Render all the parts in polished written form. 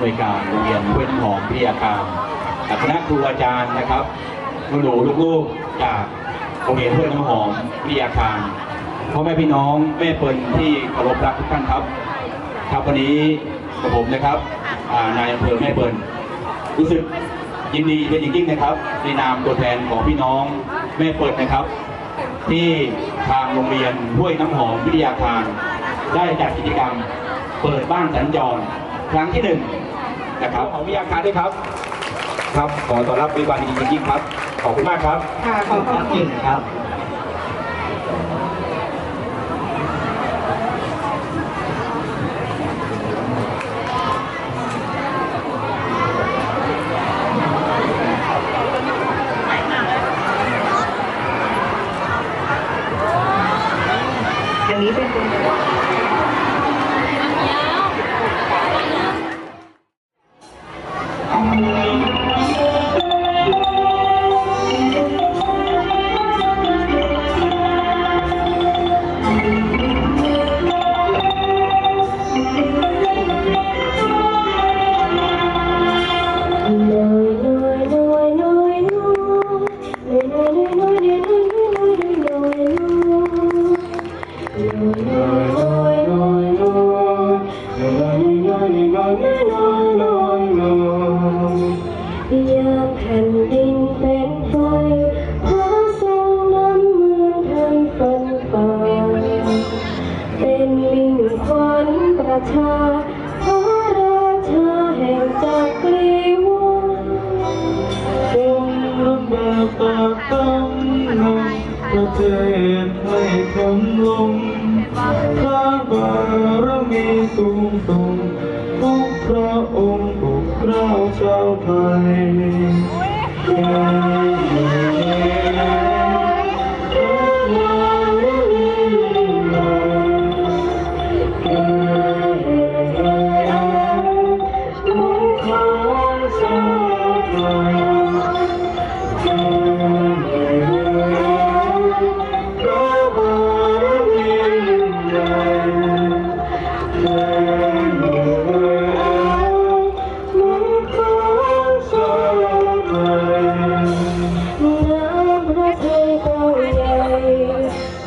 วยการโรงเรียนห้วยน้ำหอมพิทยาคารคณะครูอาจารย์นะครับหนูลูกๆจากโรงเรียนห้วยน้ำหอมพิทยาคารพ่อแม่พี่น้องแม่เปิลที่เคารพรักทุกท่านครับครับวันนี้กับผมนะครับนายอำเภอแม่เปิลรู้สึกยินดีเป็นอย่างยิ่งนะครับในนามตัวแทนของพี่น้องแม่เปิลนะครับที่ทางโรงเรียนห้วยน้ำหอมวิทยาคารได้จัดกิจกรรมเปิดบ้านสัญจรครั้งที่1นะครับของวิทยาคารด้วยครับครับขอต้อนรับด้วยความยินดียิ่งครับขอบคุณมากครับค่ะขอบคุณครับอันนี้เป็นแผ่นดินเป็นไฟพระทรงนำเมืองไทยฝันฝ่าเป็นมิ่งขวัญประชาพระราชาแห่งจักรีวงศ์ทรงรับแบบปากต้องนำประเทศให้คำลงพระบารมีสูงส่งทุกพระองค์ปกเกล้าชาวไทย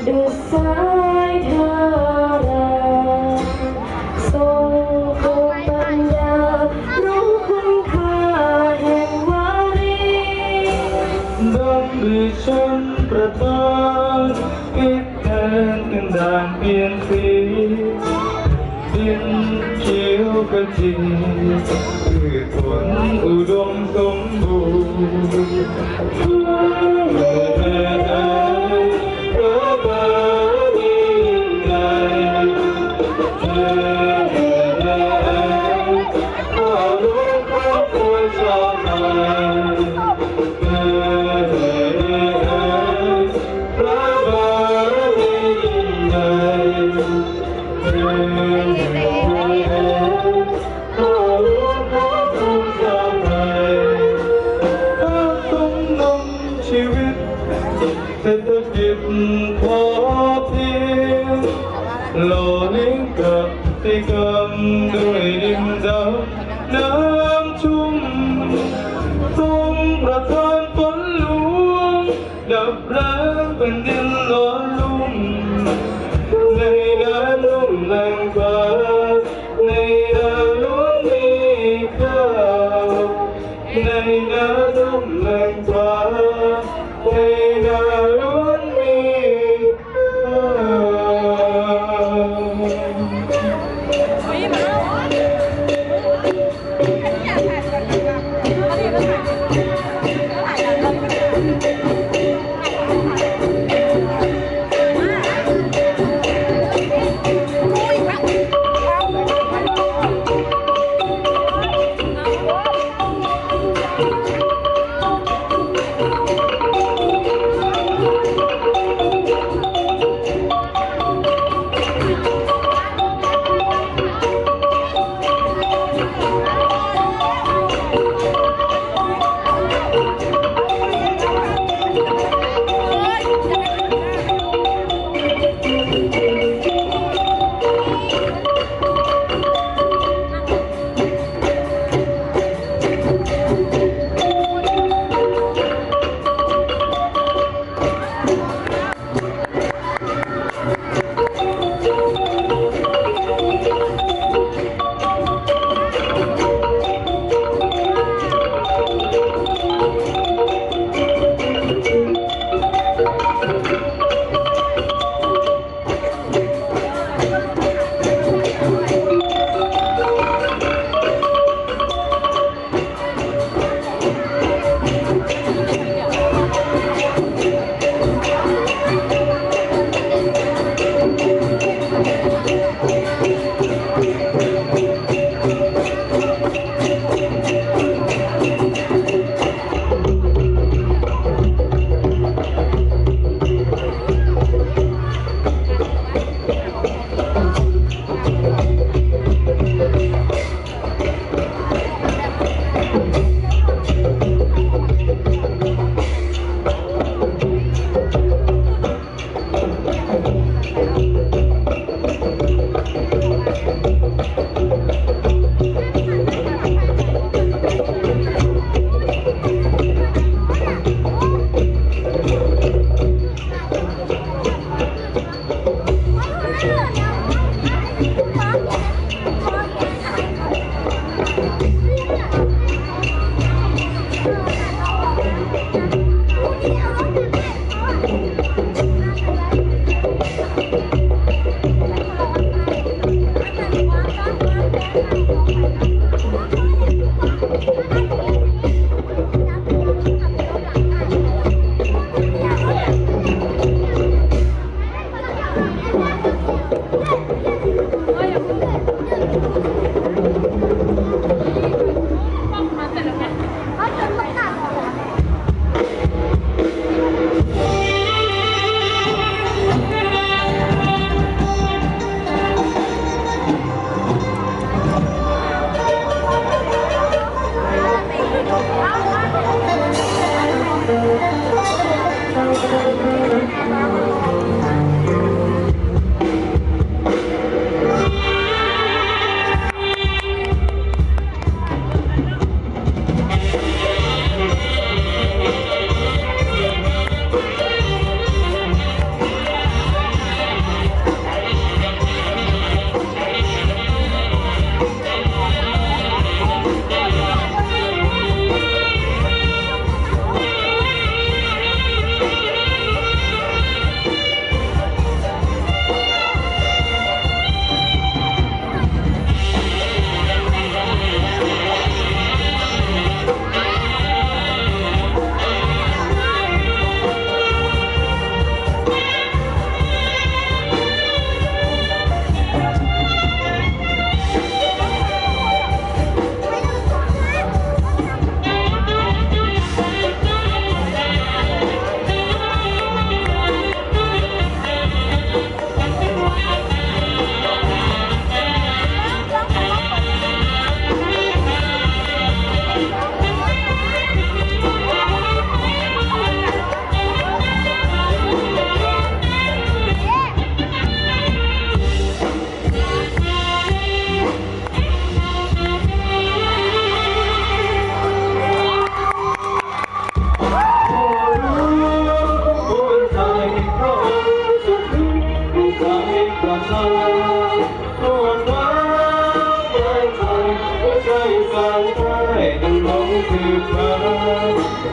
ดุจสายธาราทรงภูมิปัญญารู้คุณค่าแห่งวารีดังดิฉันประทานคิดแทนกันด่านเปลี่ยนสีดินเขียวขจีพืชผลอุดมสมบูรณ์เศรษฐกิจพอเพียงหล่อเลี้ยงกับสิกรรมด้วยดินดำน้ำชุ่มทรงประทานฝนหลวงดับร้างเป็นดินหล่อลุ่มในน้ำลุ่มแหล่งฟ้าในน้ำหลวงมีข้าวในน้ำลุ่มแหล่งฟ้าในน้ำหลวงมี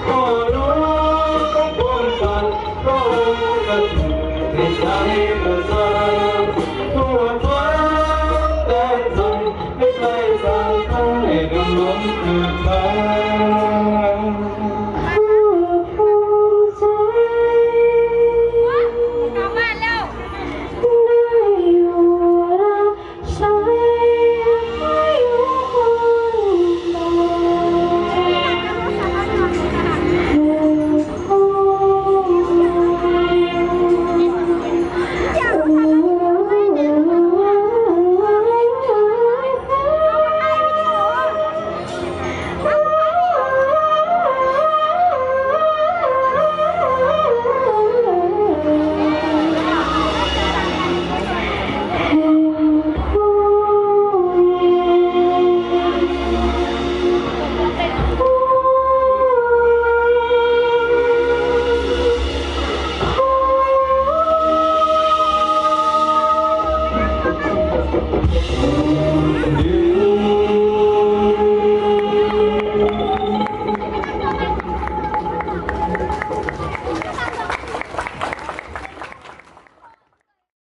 ก็รู้ต้องควรสั่นก็รู้กระถิ่นที่ใช้ภาษา